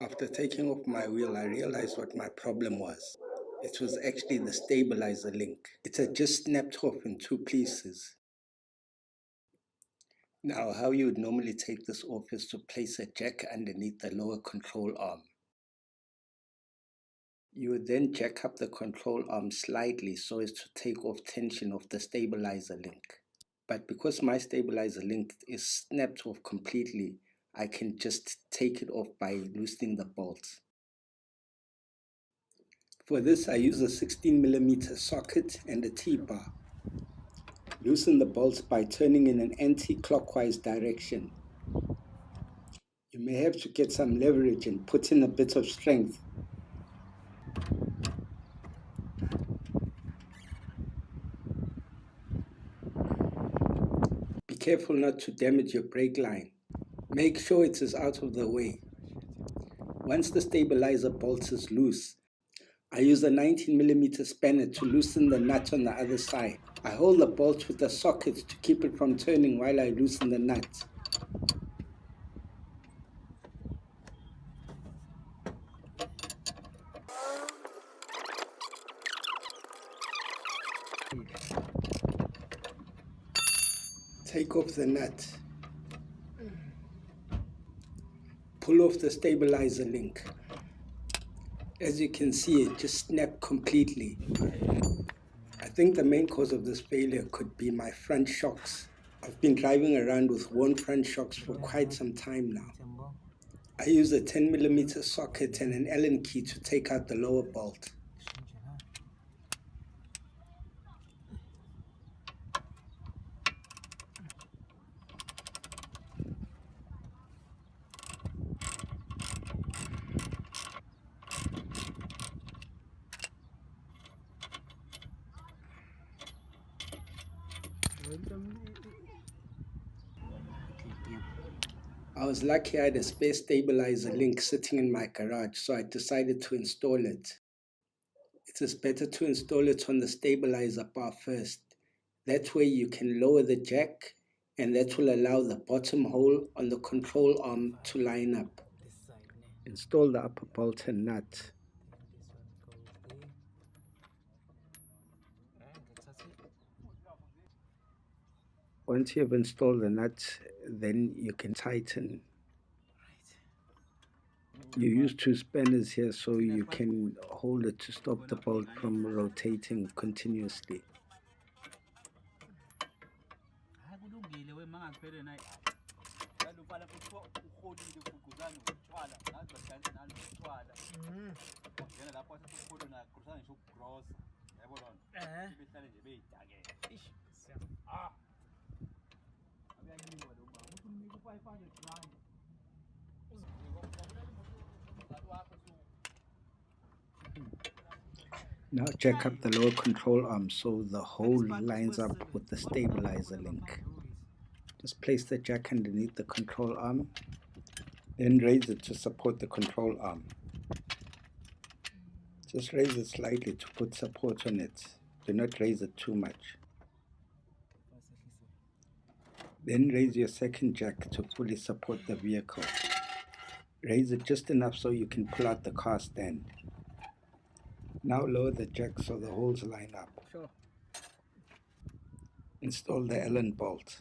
After taking off my wheel, I realized what my problem was. It was actually the stabilizer link. It had just snapped off in two pieces. Now, how you would normally take this off is to place a jack underneath the lower control arm. You would then jack up the control arm slightly so as to take off tension of the stabilizer link. But because my stabilizer link is snapped off completely, I can just take it off by loosening the bolts. For this, I use a 16mm socket and a T-bar. Loosen the bolts by turning in an anti-clockwise direction. You may have to get some leverage and put in a bit of strength. Be careful not to damage your brake line. Make sure it is out of the way. Once the stabilizer bolt is loose, I use a 19mm spanner to loosen the nut on the other side. I hold the bolt with the socket to keep it from turning while I loosen the nut. Take off the nut. Pull off the stabilizer link. As you can see, it just snapped completely. I think the main cause of this failure could be my front shocks. I've been driving around with worn front shocks for quite some time now. I use a 10mm socket and an Allen key to take out the lower bolt. I was lucky I had a spare stabilizer link sitting in my garage, so I decided to install it. It is better to install it on the stabilizer bar first. That way you can lower the jack, and that will allow the bottom hole on the control arm to line up. Install the upper bolt and nut. Once you have installed the nut, then you can tighten. You use two spanners here so you can hold it to stop the bolt from rotating continuously. Now jack up the lower control arm so the hole lines up with the stabilizer link. Just place the jack underneath the control arm, then raise it to support the control arm. Just raise it slightly to put support on it. Do not raise it too much. Then raise your second jack to fully support the vehicle. Raise it just enough so you can pull out the car stand. Now lower the jack so the holes line up. Sure. Install the Allen bolt.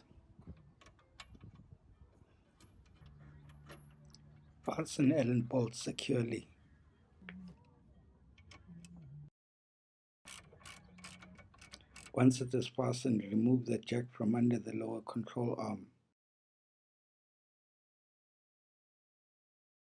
Fasten Allen bolt securely. Once it is fastened, remove the jack from under the lower control arm.